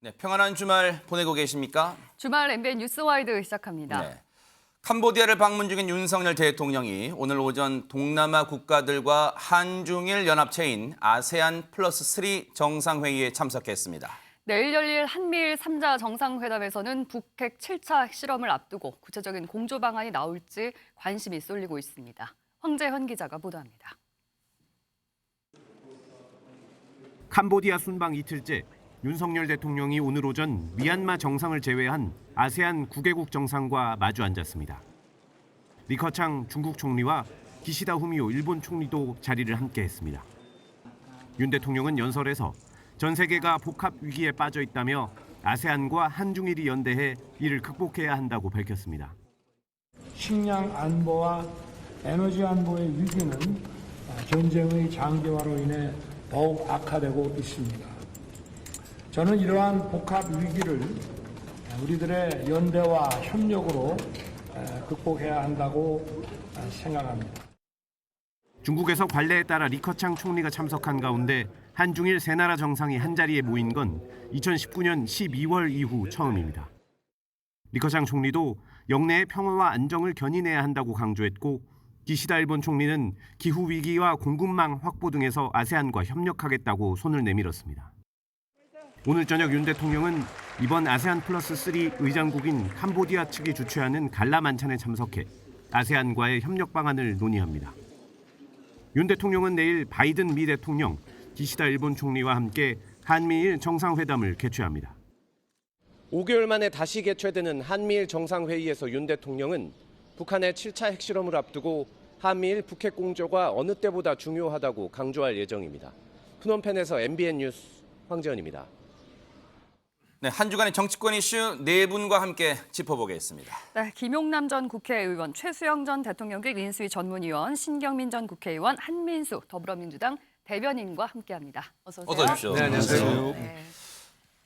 네, 평안한 주말 보내고 계십니까? 주말 MBN 뉴스와이드 시작합니다. 네. 캄보디아를 방문 중인 윤석열 대통령이 오늘 오전 동남아 국가들과 한중일 연합체인 아세안 플러스 3 정상회의에 참석했습니다. 내일 열릴 한미일 3자 정상회담에서는 북핵 7차 핵실험을 앞두고 구체적인 공조 방안이 나올지 관심이 쏠리고 있습니다. 황재현 기자가 보도합니다. 캄보디아 순방 이틀째 윤석열 대통령이 오늘 오전 미얀마 정상을 제외한 아세안 9개국 정상과 마주 앉았습니다. 리커창 중국 총리와 기시다 후미오 일본 총리도 자리를 함께했습니다. 윤 대통령은 연설에서 전 세계가 복합 위기에 빠져 있다며 아세안과 한중일이 연대해 이를 극복해야 한다고 밝혔습니다. 식량 안보와 에너지 안보의 위기는 전쟁의 장기화로 인해 더욱 악화되고 있습니다. 저는 이러한 복합 위기를 우리들의 연대와 협력으로 극복해야 한다고 생각합니다. 중국에서 관례에 따라 리커창 총리가 참석한 가운데 한중일 세 나라 정상이 한자리에 모인 건 2019년 12월 이후 처음입니다. 리커창 총리도 영내의 평화와 안정을 견인해야 한다고 강조했고 기시다 일본 총리는 기후 위기와 공급망 확보 등에서 아세안과 협력하겠다고 손을 내밀었습니다. 오늘 저녁 윤 대통령은 이번 아세안 플러스 3 의장국인 캄보디아 측이 주최하는 갈라 만찬에 참석해 아세안과의 협력 방안을 논의합니다. 윤 대통령은 내일 바이든 미 대통령, 기시다 일본 총리와 함께 한미일 정상회담을 개최합니다. 5개월 만에 다시 개최되는 한미일 정상회의에서 윤 대통령은 북한의 7차 핵실험을 앞두고 한미일 북핵 공조가 어느 때보다 중요하다고 강조할 예정입니다. 프놈펜에서 MBN 뉴스 황재현입니다. 네, 한 주간의 정치권 이슈 네 분과 함께 짚어보겠습니다. 네, 김용남 전 국회의원, 최수영 전 대통령직 인수위 전문위원, 신경민 전 국회의원, 한민수 더불어민주당 대변인과 함께합니다. 어서 오세요. 어서 오십시오. 네, 안녕하세요. 네.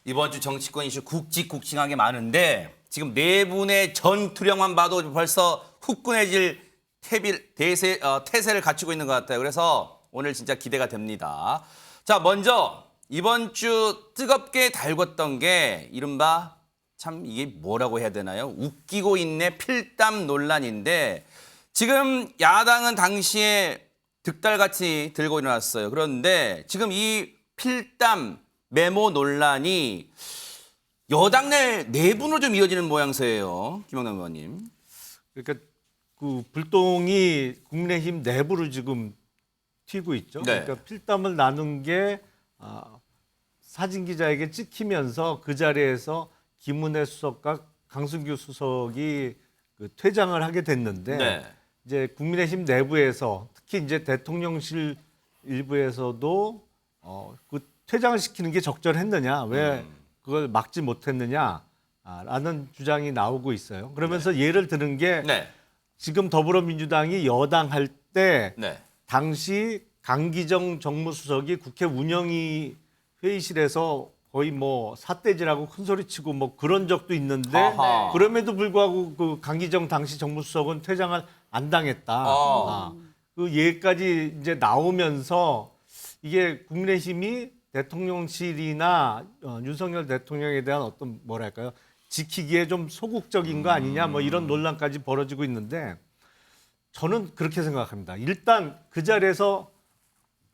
이번 주 정치권 이슈 굵직굵직하게 많은데 지금 네 분의 전투력만 봐도 벌써 후끈해질 태세를 갖추고 있는 것 같아요. 그래서 오늘 진짜 기대가 됩니다. 자, 먼저 이번 주 뜨겁게 달궜던 게 이른바 참 이게 뭐라고 해야 되나요? 웃기고 있네 필담 논란인데 지금 야당은 당시에 득달같이 들고 일어났어요. 그런데 지금 이 필담 메모 논란이 여당 내 내분으로 좀 이어지는 모양새예요. 김영남 의원님. 그러니까 그 불똥이 국민의힘 내부로 지금 튀고 있죠. 네. 그러니까 필담을 나눈 게 사진 기자에게 찍히면서 그 자리에서 김은혜 수석과 강승규 수석이 그 퇴장을 하게 됐는데 네. 이제 국민의힘 내부에서 특히 이제 대통령실 일부에서도 그 퇴장을 시키는 게 적절했느냐, 왜 그걸 막지 못했느냐라는 주장이 나오고 있어요. 그러면서 예를 드는 게 네. 지금 더불어민주당이 여당할 때 네. 당시 강기정 정무수석이 국회 운영위 회의실에서 거의 뭐 삿대질하고 큰소리치고 뭐 그런 적도 있는데 아하. 그럼에도 불구하고 그 강기정 당시 정무수석은 퇴장을 안 당했다. 그 얘기까지 이제 나오면서 이게 국민의힘이 대통령실이나 윤석열 대통령에 대한 어떤 뭐랄까요 지키기에 좀 소극적인 거 아니냐 뭐 이런 논란까지 벌어지고 있는데 저는 그렇게 생각합니다. 일단 그 자리에서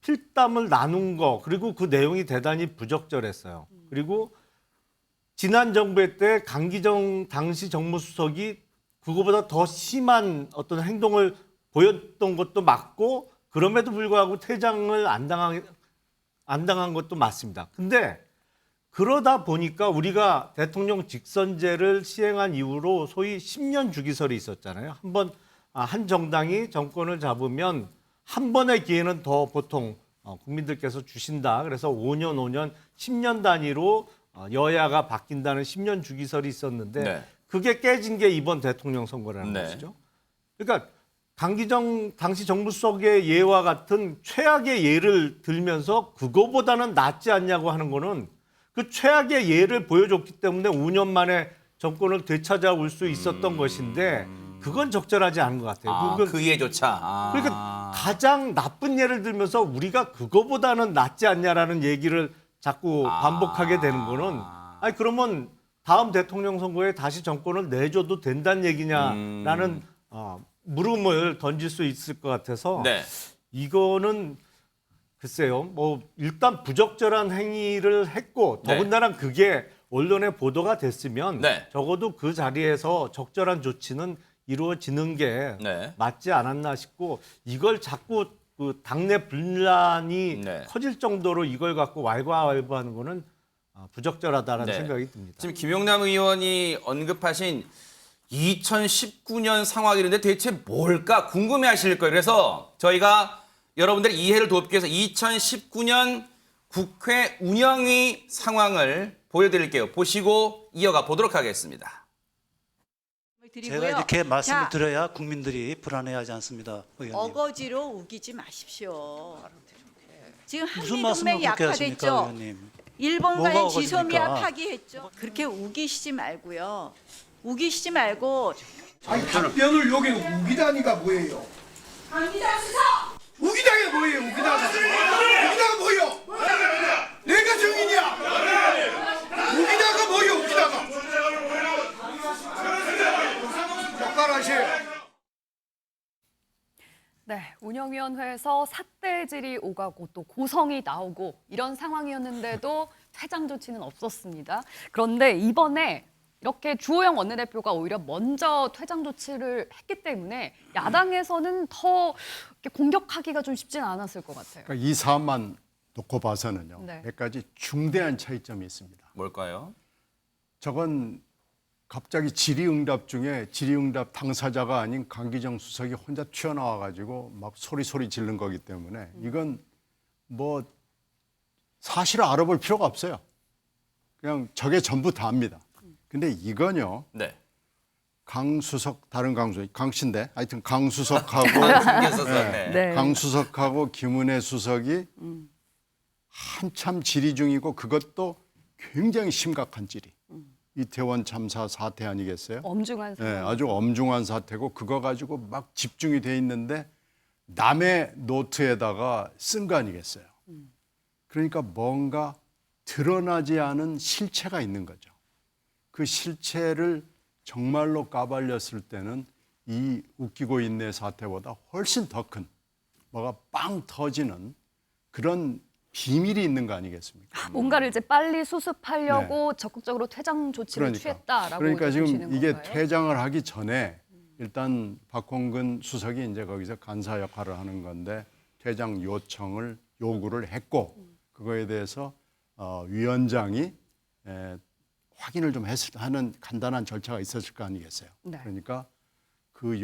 필담을 나눈 거 그리고 그 내용이 대단히 부적절했어요. 그리고 지난 정부의 때 강기정 당시 정무수석이 그거보다 더 심한 어떤 행동을 보였던 것도 맞고 그럼에도 불구하고 퇴장을 안 당한 것도 맞습니다. 근데 그러다 보니까 우리가 대통령 직선제를 시행한 이후로 소위 10년 주기설이 있었잖아요. 한 정당이 정권을 잡으면 한 번의 기회는 더 보통 국민들께서 주신다. 그래서 5년, 10년 단위로 여야가 바뀐다는 10년 주기설이 있었는데 네. 그게 깨진 게 이번 대통령 선거라는 네. 것이죠. 그러니까 강기정 당시 정무수석의 예와 같은 최악의 예를 들면서 그거보다는 낫지 않냐고 하는 거는 그 최악의 예를 보여줬기 때문에 5년 만에 정권을 되찾아올 수 있었던 것인데 그건 적절하지 않은 것 같아요. 그 예조차. 그러니까 가장 나쁜 예를 들면서 우리가 그거보다는 낫지 않냐라는 얘기를 자꾸 반복하게 되는 거는 아니 그러면 다음 대통령 선거에 다시 정권을 내줘도 된다는 얘기냐라는 물음을 던질 수 있을 것 같아서 네. 이거는 글쎄요. 뭐 일단 부적절한 행위를 했고 네. 더군다나 그게 언론에 보도가 됐으면 네. 적어도 그 자리에서 적절한 조치는 이루어지는 게 네. 맞지 않았나 싶고 이걸 자꾸 그 당내 분란이 네. 커질 정도로 이걸 갖고 왈가왈부하는 거는 부적절하다는 네. 생각이 듭니다. 지금 김용남 의원이 언급하신 2019년 상황이런데 대체 뭘까 궁금해하실 거예요. 그래서 저희가 여러분들의 이해를 돕기 위해서 2019년 국회 운영위 상황을 보여드릴게요. 보시고 이어가 보도록 하겠습니다. 제가 이렇게 말씀을 자, 드려야 국민들이 불안해하지 않습니다, 의원님. 어거지로 우기지 마십시오. 지금 무슨 말씀을 한미동맹 그렇게 하십니까, 약화됐죠. 의원님? 일본과의 뭐가 지소미아 어거지입니까? 파기했죠. 그렇게 우기시지 말고요. 우기시지 말고 아니 답변을 여기 우기다니가 뭐예요? 우기다가 뭐예요? 우기다가 뭐예요? 내가 정인이야. 우기다가 뭐예요? 우기다가. 똑바로 하세요. 네, 운영위원회에서 삿대질이 오가고 또 고성이 나오고 이런 상황이었는데도 퇴장 조치는 없었습니다. 그런데 이번에 이렇게 주호영 원내대표가 오히려 먼저 퇴장 조치를 했기 때문에 야당에서는 더 이렇게 공격하기가 좀 쉽지는 않았을 것 같아요. 그러니까 이 사안만 놓고 봐서는요. 네. 몇 가지 중대한 차이점이 있습니다. 뭘까요? 저건 갑자기 질의응답 중에 질의응답 당사자가 아닌 강기정 수석이 혼자 튀어나와 가지고 막 소리 지른 거기 때문에 이건 뭐 사실을 알아볼 필요가 없어요. 그냥 저게 전부 다입니다. 근데 이건요. 네. 강수석 다른 강수석 강신데 하여튼 강수석하고 생겼어서, 네. 네. 강수석하고 김은혜 수석이 한참 질의 중이고 그것도 굉장히 심각한 질의. 이태원 참사 사태 아니겠어요? 엄중한 네, 상황. 아주 엄중한 사태고 그거 가지고 막 집중이 돼 있는데 남의 노트에다가 쓴 거 아니겠어요? 그러니까 뭔가 드러나지 않은 실체가 있는 거죠. 그 실체를 정말로 까발렸을 때는 이 웃기고 있네 사태보다 훨씬 더 큰 뭐가 빵 터지는 그런 비밀이 있는 거 아니겠습니까? 뭔가를 이제 빨리 수습하려고 적극적으로 퇴장 조치를 취했다라고 그러니까 보시는 지금 이게 건가요? 퇴장을 하기 전에 일단 박홍근 수석이 이제 거기서 간사 역할을 하는 건데 퇴장 요구를 했고 그거에 대해서 위원장이 확인을 좀 하는 간단한 절차가 있었을 거 아니겠어요. 네. 그러니까 그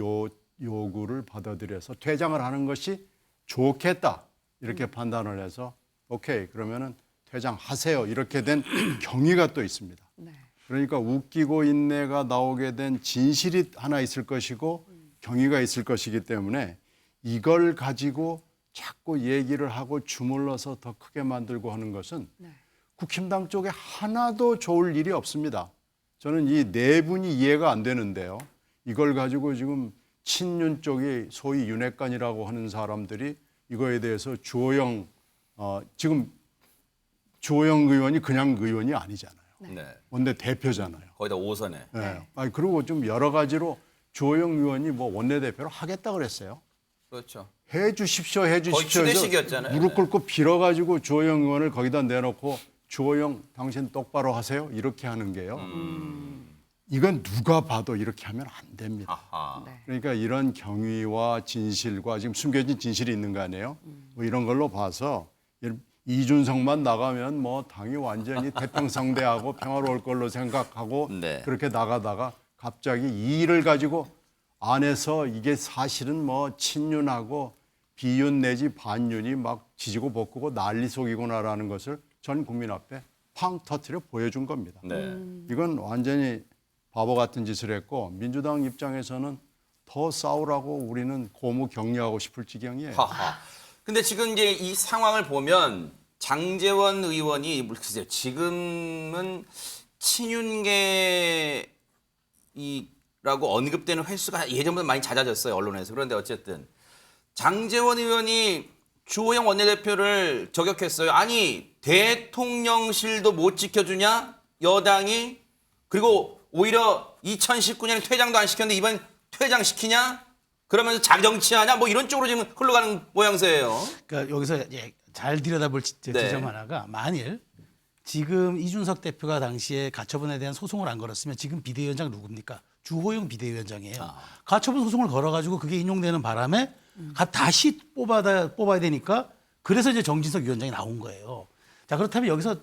요구를 받아들여서 퇴장을 하는 것이 좋겠다 이렇게 판단을 해서 오케이 그러면은 퇴장하세요 이렇게 된 경위가 또 있습니다. 네. 그러니까 웃기고 인내가 나오게 된 진실이 하나 있을 것이고 경위가 있을 것이기 때문에 이걸 가지고 자꾸 얘기를 하고 주물러서 더 크게 만들고 하는 것은 네. 국힘당 쪽에 하나도 좋을 일이 없습니다. 저는 이 네 분이 이해가 안 되는데요. 이걸 가지고 지금 친윤 쪽이 소위 윤핵관이라고 하는 사람들이 이거에 대해서 지금 주호영 의원이 그냥 의원이 아니잖아요. 네. 원내 대표잖아요. 거의 다 5선에. 네. 아니, 그리고 좀 여러 가지로 주호영 의원이 뭐 원내대표로 하겠다 그랬어요. 그렇죠. 해 주십시오 거의 해서 추대식이었잖아요. 무릎 꿇고 빌어가지고 주호영 의원을 거기다 내놓고 주호영 당신 똑바로 하세요 이렇게 하는 게요. 이건 누가 봐도 이렇게 하면 안 됩니다. 아하. 네. 그러니까 이런 경위와 진실과 지금 숨겨진 진실이 있는 거 아니에요? 뭐 이런 걸로 봐서 이준석만 나가면 뭐 당이 완전히 태평성대하고 평화로울 걸로 생각하고 네. 그렇게 나가다가 갑자기 이 일을 가지고 안에서 이게 사실은 뭐 친윤하고 비윤 내지 반윤이 막 지지고 볶고 난리 속이구나라는 것을 전 국민 앞에 팡 터뜨려 보여준 겁니다. 네. 이건 완전히 바보 같은 짓을 했고 민주당 입장에서는 더 싸우라고 우리는 고무 격려하고 싶을 지경이에요. 하하. 근데 지금 이제 이 상황을 보면 장제원 의원이 글쎄요, 지금은 친윤계라고 언급되는 횟수가 예전보다 많이 잦아졌어요, 언론에서. 그런데 어쨌든 장제원 의원이 주호영 원내대표를 저격했어요. 아니, 대통령실도 못 지켜주냐? 여당이 그리고 오히려 2019년에 퇴장도 안 시켰는데 이번 퇴장시키냐? 그러면서 자정치하냐? 뭐 이런 쪽으로 지금 흘러가는 모양새예요. 그러니까 여기서 잘 들여다볼 지점 하나가 만일 지금 이준석 대표가 당시에 가처분에 대한 소송을 안 걸었으면 지금 비대위원장 누굽니까? 주호영 비대위원장이에요. 가처분 소송을 걸어가지고 그게 인용되는 바람에 다시 뽑아야 되니까 그래서 이제 정진석 위원장이 나온 거예요. 자, 그렇다면 여기서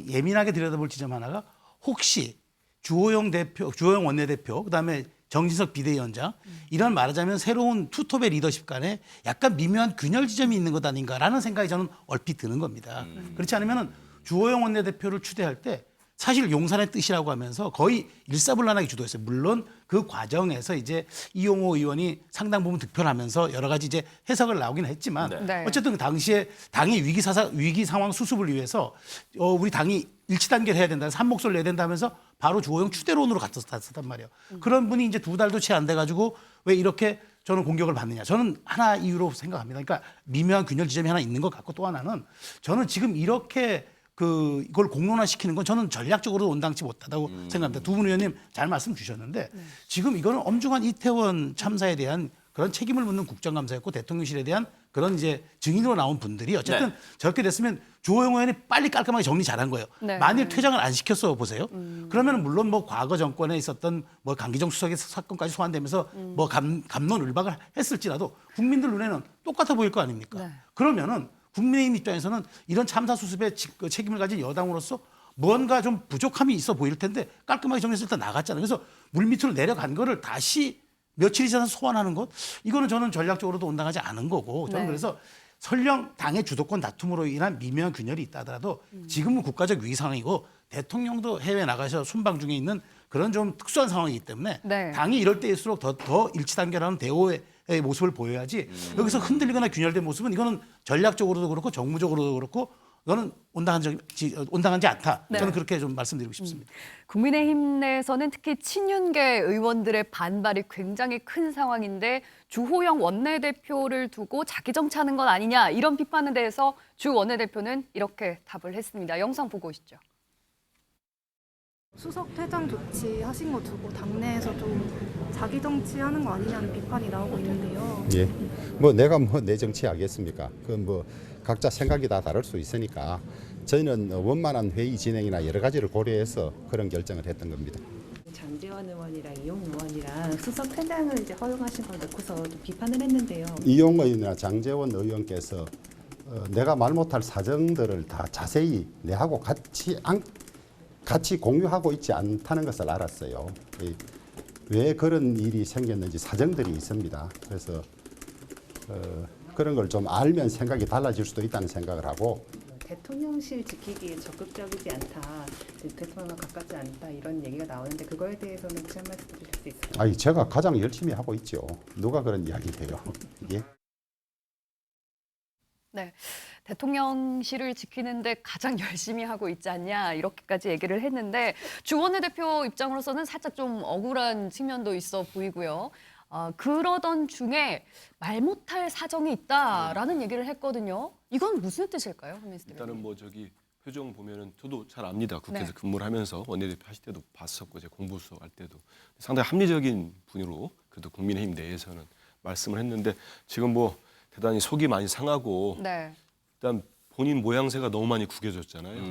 예민하게 들여다볼 지점 하나가 혹시 주호영 원내대표, 그다음에 정진석 비대위원장 이런 말하자면 새로운 투톱의 리더십 간에 약간 미묘한 균열 지점이 있는 것 아닌가라는 생각이 저는 얼핏 드는 겁니다. 그렇지 않으면은 주호영 원내대표를 추대할 때 사실 용산의 뜻이라고 하면서 거의 일사불란하게 주도했어요. 물론 그 과정에서 이제 이용호 의원이 상당 부분 득표하면서 여러 가지 이제 해석을 나오긴 했지만 네. 어쨌든 그 당시에 당의 위기 상황 수습을 위해서 우리 당이 일치 단계를 해야 된다, 한 목소리를 내야 된다면서 바로 주호영 추대론으로 갔었단 말이에요. 그런 분이 이제 2달도 채 안 돼가지고 왜 이렇게 저는 공격을 받느냐. 저는 하나 이유로 생각합니다. 그러니까 미묘한 균열 지점이 하나 있는 것 같고 또 하나는 저는 지금 이렇게 이걸 공론화시키는 건 저는 전략적으로 온당치 못하다고 생각합니다. 두 분 의원님 잘 말씀 주셨는데 지금 이거는 엄중한 이태원 참사에 대한 그런 책임을 묻는 국정감사였고 대통령실에 대한 그런 이제 증인으로 나온 분들이 어쨌든 저렇게 됐으면 주호영 의원이 빨리 깔끔하게 정리 잘한 거예요. 네. 만일 퇴장을 안 시켰어 보세요. 그러면 물론 뭐 과거 정권에 있었던 뭐 강기정 수석의 사건까지 소환되면서 뭐 갑론을박을 했을지라도 국민들 눈에는 똑같아 보일 거 아닙니까? 네. 그러면은 국민의힘 입장에서는 이런 참사 수습에 책임을 가진 여당으로서 뭔가 좀 부족함이 있어 보일 텐데 깔끔하게 정리해서 일단 나갔잖아요. 그래서 물밑으로 내려간 거를 다시 며칠 지나서 소환하는 것 이거는 저는 전략적으로도 온당하지 않은 거고 저는 네. 그래서 설령 당의 주도권 다툼으로 인한 미묘한 균열이 있다 하더라도 지금은 국가적 위기 상황이고 대통령도 해외 나가셔 순방 중에 있는 그런 좀 특수한 상황이기 때문에 네. 당이 이럴 때일수록 더 일치단결하는 대오의 모습을 보여야지 여기서 흔들리거나 균열된 모습은 이거는 전략적으로도 그렇고 정무적으로도 그렇고 이거는 온당하지 않다. 네. 저는 그렇게 좀 말씀드리고 싶습니다. 국민의힘 내에서는 특히 친윤계 의원들의 반발이 굉장히 큰 상황인데 주호영 원내대표를 두고 자기 정치하는 건 아니냐 이런 비판에 대해서 주 원내대표는 이렇게 답을 했습니다. 영상 보고 오시죠. 수석 퇴장 조치 하신 거 두고 당내에서 좀 자기 정치하는 거 아니냐는 비판이 나오고 있는데요. 예, 뭐 내가 뭐 내 정치 하겠습니까? 그 뭐 각자 생각이 다 다를 수 있으니까 저희는 원만한 회의 진행이나 여러 가지를 고려해서 그런 결정을 했던 겁니다. 장제원 의원이랑 이용 의원이랑 수석 퇴장을 이제 허용하신 걸 놓고서 좀 비판을 했는데요. 이용 의원이나 장제원 의원께서 내가 말 못할 사정들을 다 자세히 내하고 같이 공유하고 있지 않다는 것을 알았어요. 왜 그런 일이 생겼는지 사정들이 있습니다. 그래서 그런 걸 좀 알면 생각이 달라질 수도 있다는 생각을 하고 대통령실 지키기에 적극적이지 않다, 대통령과 가깝지 않다 이런 얘기가 나오는데 그거에 대해서는 혹시 한 말씀 주실 수 있을까요? 아니 제가 가장 열심히 하고 있죠. 누가 그런 이야기를 해요. 예? 네, 대통령실을 지키는데 가장 열심히 하고 있지 않냐 이렇게까지 얘기를 했는데 주 원내대표 입장으로서는 살짝 좀 억울한 측면도 있어 보이고요. 그러던 중에 말 못할 사정이 있다라는 얘기를 했거든요. 이건 무슨 뜻일까요, 한민수 대표님? 일단은 뭐 표정 보면은 저도 잘 압니다. 국회에서 근무를 하면서 원내대표 하실 때도 봤었고 제 공보수석 할 때도 상당히 합리적인 분으로 그래도 국민의힘 내에서는 말씀을 했는데 지금 뭐 대단히 속이 많이 상하고 네. 일단 본인 모양새가 너무 많이 구겨졌잖아요.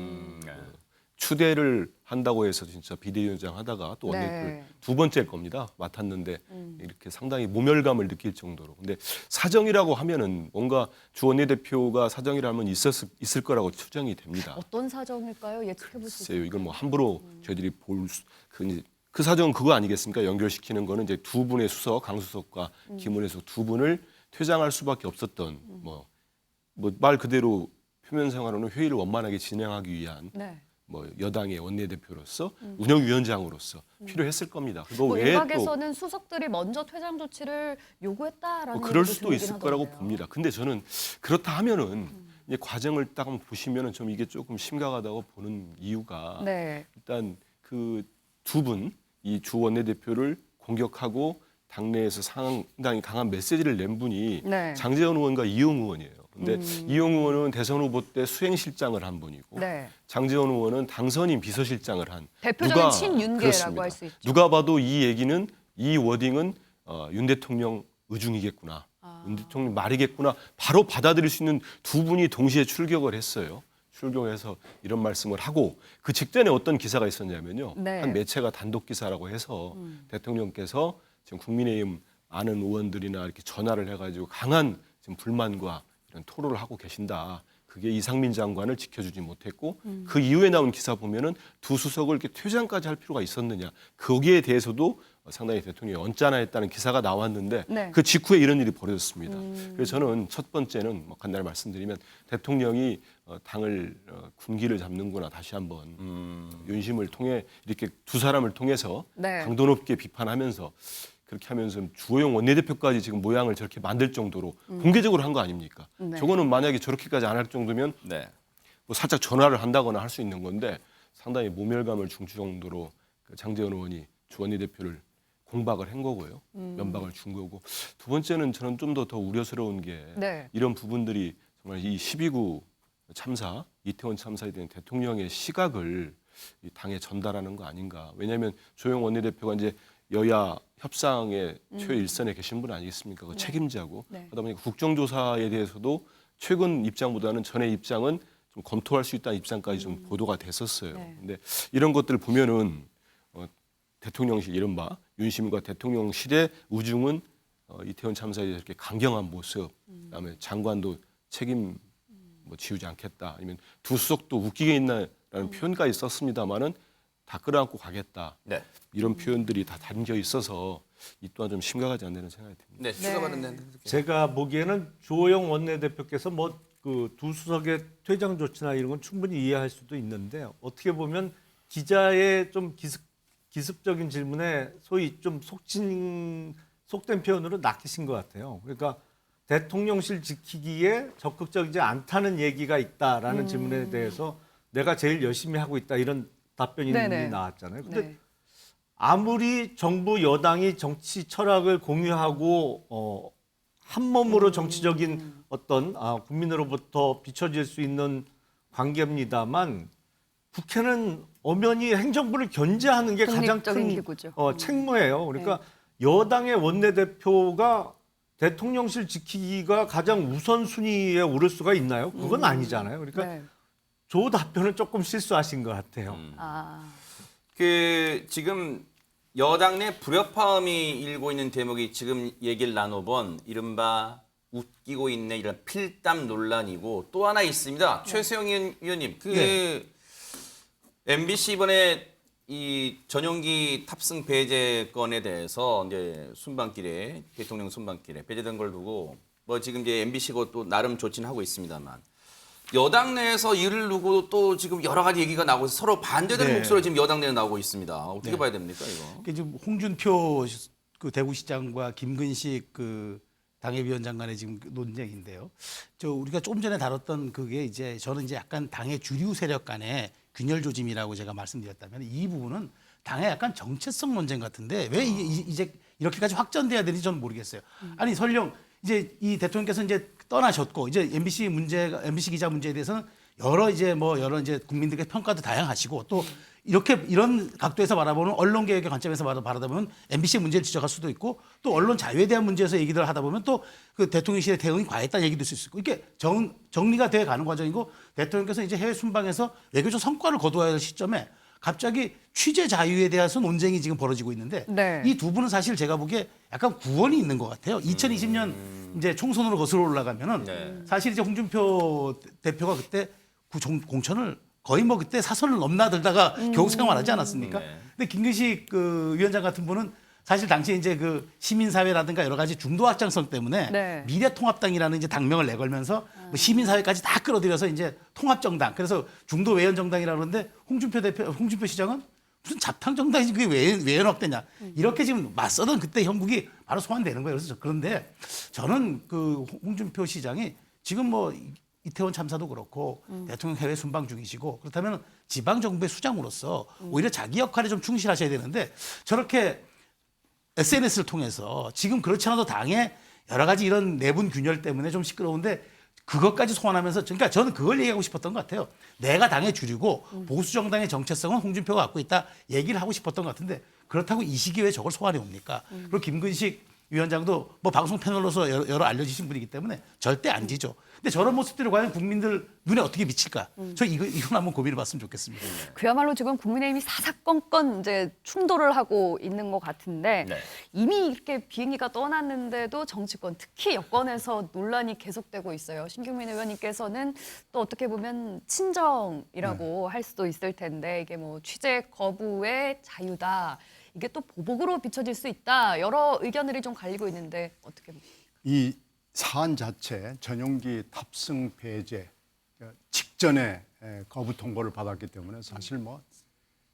추대를 한다고 해서 진짜 비대위원장 하다가 또 원내대표 두 번째일 겁니다. 맡았는데 이렇게 상당히 모멸감을 느낄 정도로. 근데 사정이라고 하면은 뭔가 주 원내대표가 사정이라면 있을 거라고 추정이 됩니다. 어떤 사정일까요? 예측해 볼 수 있어요. 이건 뭐 함부로 저희들이 그 사정은 그거 아니겠습니까? 연결시키는 거는 이제 두 분의 수석, 강수석과 김은혜 수석 두 분을 퇴장할 수밖에 없었던 말 그대로 표면상으로는 회의를 원만하게 진행하기 위한 뭐 여당의 원내대표로서 운영위원장으로서 필요했을 겁니다. 그거 외에 일각에서는 수석들이 먼저 퇴장 조치를 요구했다라는 그럴 수도 있을 거라고 봅니다. 근데 저는 그렇다 하면은 이제 과정을 딱 한번 보시면은 좀 이게 조금 심각하다고 보는 이유가 일단 그 두 분 이 주 원내대표를 공격하고 당내에서 상당히 강한 메시지를 낸 분이 장제원 의원과 이용 의원이에요. 근데 이용 의원은 대선 후보 때 수행실장을 한 분이고 네. 장제원 의원은 당선인 비서실장을 한 대표적인 친윤계라고 할 수 있죠. 누가 봐도 이 얘기는 이 워딩은 윤 대통령 의중이겠구나. 윤 대통령 말이겠구나. 바로 받아들일 수 있는 두 분이 동시에 출격을 했어요. 출격해서 이런 말씀을 하고 그 직전에 어떤 기사가 있었냐면요. 네. 한 매체가 단독 기사라고 해서 대통령께서 지금 국민의힘 아는 의원들이나 이렇게 전화를 해가지고 강한 지금 불만과 이런 토로를 하고 계신다. 그게 이상민 장관을 지켜주지 못했고 그 이후에 나온 기사 보면은 두 수석을 이렇게 퇴장까지 할 필요가 있었느냐. 거기에 대해서도 상당히 대통령이 언짢아했다는 기사가 나왔는데 네. 그 직후에 이런 일이 벌어졌습니다. 그래서 저는 첫 번째는 뭐 간단히 말씀드리면 대통령이 당을 군기를 잡는구나 다시 한번 윤심을 통해 이렇게 두 사람을 통해서 네. 강도 높게 비판하면서 그렇게 하면서 주호영 원내대표까지 지금 모양을 저렇게 만들 정도로 공개적으로 한 거 아닙니까? 네. 저거는 만약에 저렇게까지 안 할 정도면 네. 뭐 살짝 전화를 한다거나 할 수 있는 건데 상당히 모멸감을 줄 정도로 그 장제원 의원이 주 원내대표를 공박을 한 거고요. 면박을 준 거고. 두 번째는 저는 좀 더 우려스러운 게 네. 이런 부분들이 정말 이 12구 참사, 이태원 참사에 대한 대통령의 시각을 이 당에 전달하는 거 아닌가. 왜냐하면 조영 원내대표가 이제 여야 협상의 최일선에 계신 분 아니겠습니까? 그 네. 책임자고. 네. 하다 보니까 국정조사에 대해서도 최근 입장보다는 전의 입장은 좀 검토할 수 있다는 입장까지 좀 보도가 됐었어요. 네. 근데 이런 것들을 보면은 대통령실 이른바 윤심과 대통령실의 우중은 이태원 참사에 대해서 이렇게 강경한 모습, 그다음에 장관도 책임 뭐 지우지 않겠다, 아니면 두 수석도 웃기게 있나라는 표현까지 썼습니다만은 다 끌어안고 가겠다. 네. 이런 표현들이 다 담겨 있어서 이 또한 좀 심각하지 않나는 생각이 듭니다. 네, 추가받은 제가 보기에는 주호영 원내대표께서 뭐 그 두 수석의 퇴장 조치나 이런 건 충분히 이해할 수도 있는데 어떻게 보면 기자의 좀 기습적인 질문에 소위 좀 속된 표현으로 낚이신 것 같아요. 그러니까 대통령실 지키기에 적극적이지 않다는 얘기가 있다라는 질문에 대해서 내가 제일 열심히 하고 있다 이런 답변이 네네. 나왔잖아요. 근데 네. 아무리 정부 여당이 정치 철학을 공유하고 한 몸으로 정치적인 어떤 국민으로부터 비춰질 수 있는 관계입니다만 국회는 엄연히 행정부를 견제하는 게 가장 독립적인 큰 기구죠. 책무예요. 그러니까 여당의 원내대표가 대통령실 지키기가 가장 우선순위에 오를 수가 있나요? 그건 아니잖아요. 그러니까 네. 조 답변은 조금 실수하신 것 같아요. 그 지금 여당 내 불협화음이 일고 있는 대목이 지금 얘기를 나눠본 이른바 웃기고 있네 이런 필담 논란이고 또 하나 있습니다. 최수영 의원님, 그 MBC 이번에 이 전용기 탑승 배제 건에 대해서 이제 순방길에 대통령 순방길에 배제된 걸 두고 뭐 지금 이제 MBC고 또 나름 조치는 하고 있습니다만 여당 내에서 이를 두고 또 지금 여러 가지 얘기가 나오고 서로 반대되는 네. 목소리가 지금 여당 내에 나오고 있습니다. 어떻게 네. 봐야 됩니까 이거? 그 지금 홍준표 그 대구시장과 김근식 그 당협위원장 간의 지금 논쟁인데요. 저 우리가 조금 전에 다뤘던 그게 이제 저는 이제 약간 당의 주류 세력 간의 균열 조짐이라고 제가 말씀드렸다면 이 부분은 당의 약간 정체성 논쟁 같은데 왜 이제 이렇게까지 확전돼야 되는지 저는 모르겠어요. 아니 설령 이제 이 대통령께서 이제 떠나셨고 이제 MBC 기자 문제에 대해서는 여러 이제 국민들의 평가도 다양하시고 또 이런 각도에서 바라보는 언론 개혁의 관점에서 바라보면 MBC 문제를 지적할 수도 있고 또 언론 자유에 대한 문제에서 얘기를 하다 보면 또 그 대통령실의 대응이 과했다는 얘기도 있을 수 있고 이게 정리가 돼 가는 과정이고 대통령께서 이제 해외 순방에서 외교적 성과를 거두어야 할 시점에 갑자기 취재 자유에 대해서 논쟁이 지금 벌어지고 있는데 네. 이 두 분은 사실 제가 보기에 약간 구원이 있는 것 같아요. 2020년 이제 총선으로 거슬러 올라가면은 사실 이제 홍준표 대표가 그때 공천을 거의 뭐 그때 사선을 넘나들다가 겨우 생활하지 않았습니까? 근데 김근식 그 위원장 같은 분은 사실 당시에 이제 그 시민사회라든가 여러 가지 중도 확장성 때문에 네. 미래통합당이라는 이제 당명을 내걸면서 뭐 시민사회까지 다 끌어들여서 이제 통합정당 그래서 중도 외연정당이라고 그러는데 홍준표 시장은 무슨 잡탕정당이지 그게 왜 연합되냐 이렇게 지금 맞서던 그때 형국이 바로 소환되는 거예요. 그래서 그런데 저는 그 홍준표 시장이 지금 뭐 이태원 참사도 그렇고 대통령 해외 순방 중이시고 그렇다면 지방정부의 수장으로서 오히려 자기 역할에 좀 충실하셔야 되는데 저렇게 SNS를 통해서 지금 그렇지 않아도 당의 여러 가지 이런 내분 균열 때문에 좀 시끄러운데 그것까지 소환하면서 그러니까 저는 그걸 얘기하고 싶었던 것 같아요. 내가 당의 주류고 보수 정당의 정체성은 홍준표가 갖고 있다 얘기를 하고 싶었던 것 같은데 그렇다고 이 시기에 왜 저걸 소환해 옵니까? 그리고 김근식 위원장도 뭐 방송 패널로서 여러 알려지신 분이기 때문에 절대 안 지죠. 근데 저런 모습들이 과연 국민들 눈에 어떻게 미칠까? 저 이건 한번 고민해봤으면 좋겠습니다. 그야말로 지금 국민의힘이 사사건건 이제 충돌을 하고 있는 것 같은데 네. 이미 이렇게 비행기가 떠났는데도 정치권 특히 여권에서 논란이 계속되고 있어요. 신경민 의원님께서는 또 어떻게 보면 친정이라고 할 수도 있을 텐데 이게 뭐 취재 거부의 자유다. 이게 또 보복으로 비춰질 수 있다. 여러 의견들이 좀 갈리고 있는데 어떻게 보십니까? 이 사안 자체 전용기 탑승 배제 직전에 거부 통보를 받았기 때문에 사실 뭐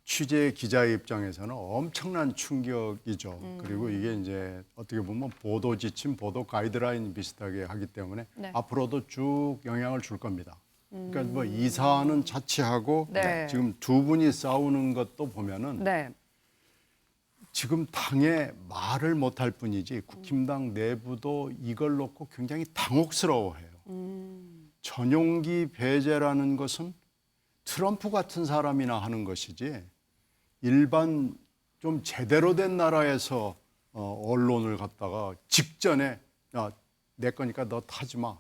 취재 기자의 입장에서는 엄청난 충격이죠. 그리고 이게 이제 어떻게 보면 보도 지침, 보도 가이드라인 비슷하게 하기 때문에 네. 앞으로도 쭉 영향을 줄 겁니다. 그러니까 뭐 이 사안은 자취하고 네. 지금 두 분이 싸우는 것도 보면은 네. 지금 당에 말을 못할 뿐이지 국힘당 내부도 이걸 놓고 굉장히 당혹스러워해요. 전용기 배제라는 것은 트럼프 같은 사람이나 하는 것이지 일반 좀 제대로 된 나라에서 언론을 갖다가 직전에 내 거니까 너 타지 마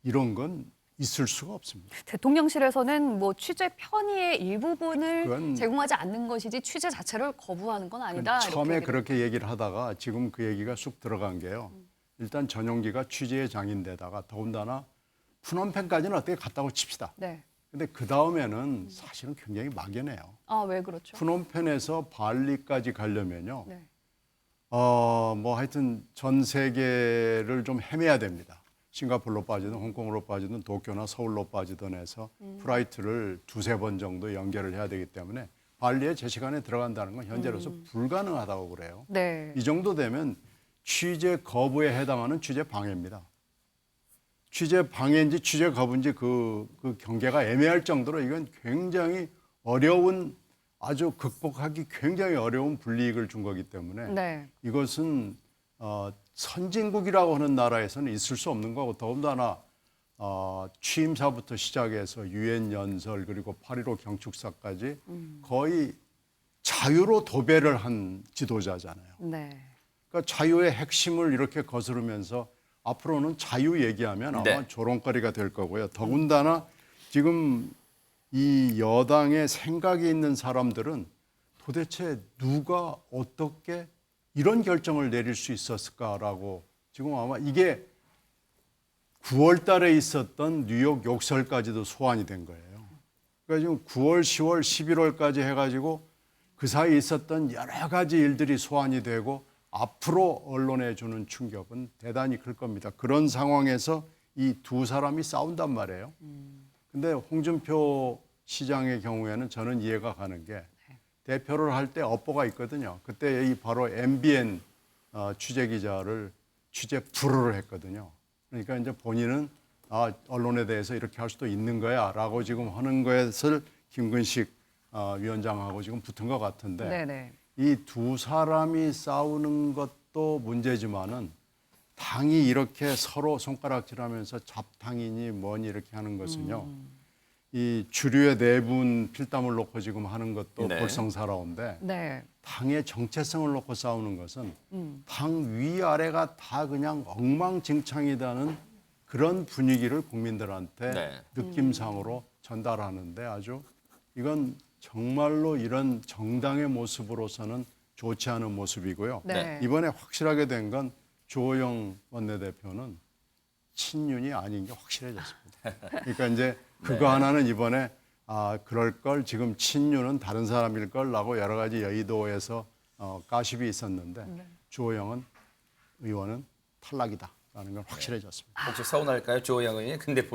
이런 건 있을 수가 없습니다. 대통령실에서는 뭐 취재 편의의 일부분을 그건 제공하지 않는 것이지 취재 자체를 거부하는 건 아니다. 처음에 이렇게 그렇게 얘기를 하다가 지금 그 얘기가 쑥 들어간 게요. 일단 전용기가 취재의 장인데다가 더군다나 푸놈펜까지는 어떻게 갔다고 칩시다. 네. 근데 그 다음에는 사실은 굉장히 막연해요. 아, 왜 그렇죠? 푸놈펜에서 발리까지 가려면요. 네. 뭐 하여튼 전 세계를 좀 헤매야 됩니다. 싱가포르로 빠지든 홍콩으로 빠지든 도쿄나 서울로 빠지든 해서 플라이트를 두세 번 정도 연결을 해야 되기 때문에 발리에 제 시간에 들어간다는 건 현재로서 불가능하다고 그래요. 네. 이 정도 되면 취재 거부에 해당하는 취재 방해입니다. 취재 방해인지 취재 거부인지 그 경계가 애매할 정도로 이건 굉장히 어려운 아주 극복하기 굉장히 어려운 불이익을 준 거기 때문에 네. 이것은 선진국이라고 하는 나라에서는 있을 수 없는 거고 더군다나 취임사부터 시작해서 유엔 연설 그리고 8.15 경축사까지 거의 자유로 도배를 한 지도자잖아요. 네. 그러니까 자유의 핵심을 이렇게 거스르면서 앞으로는 자유 얘기하면 아마 네. 조롱거리가 될 거고요. 더군다나 지금 이 여당의 생각이 있는 사람들은 도대체 누가 어떻게 이런 결정을 내릴 수 있었을까라고 지금 아마 이게 9월 달에 있었던 뉴욕 욕설까지도 소환이 된 거예요. 그러니까 지금 9월, 10월, 11월까지 해가지고 그 사이에 있었던 여러 가지 일들이 소환이 되고 앞으로 언론에 주는 충격은 대단히 클 겁니다. 그런 상황에서 이 두 사람이 싸운단 말이에요. 근데 홍준표 시장의 경우에는 저는 이해가 가는 게 대표를 할 때 업보가 있거든요. 그때 이 바로 MBN 취재 기자를 취재 불허를 했거든요. 그러니까 이제 본인은 언론에 대해서 이렇게 할 수도 있는 거야라고 지금 하는 것을 김근식 위원장하고 지금 붙은 것 같은데 네네. 이 두 사람이 싸우는 것도 문제지만은 당이 이렇게 서로 손가락질하면서 잡탕이니 뭐니 이렇게 하는 것은요. 이 주류의 내분 필담을 놓고 지금 하는 것도 네. 볼성사나운데 네. 당의 정체성을 놓고 싸우는 것은 당 위아래가 다 그냥 엉망진창이라는 그런 분위기를 국민들한테 네. 느낌상으로 전달하는데 아주 이건 정말로 이런 정당의 모습으로서는 좋지 않은 모습이고요. 네. 이번에 확실하게 된 건 주호영 원내대표는 친윤이 아닌 게 확실해졌습니다. 그러니까 이제 그거 하나는 이번에 그럴 걸 지금 친윤은 다른 사람일 걸라고 여러 가지 여의도에서 가십이 있었는데 주호영 의원은 탈락이다라는 건 확실해졌습니다. 혹시 서운할까요, 주호영 의원이? 근데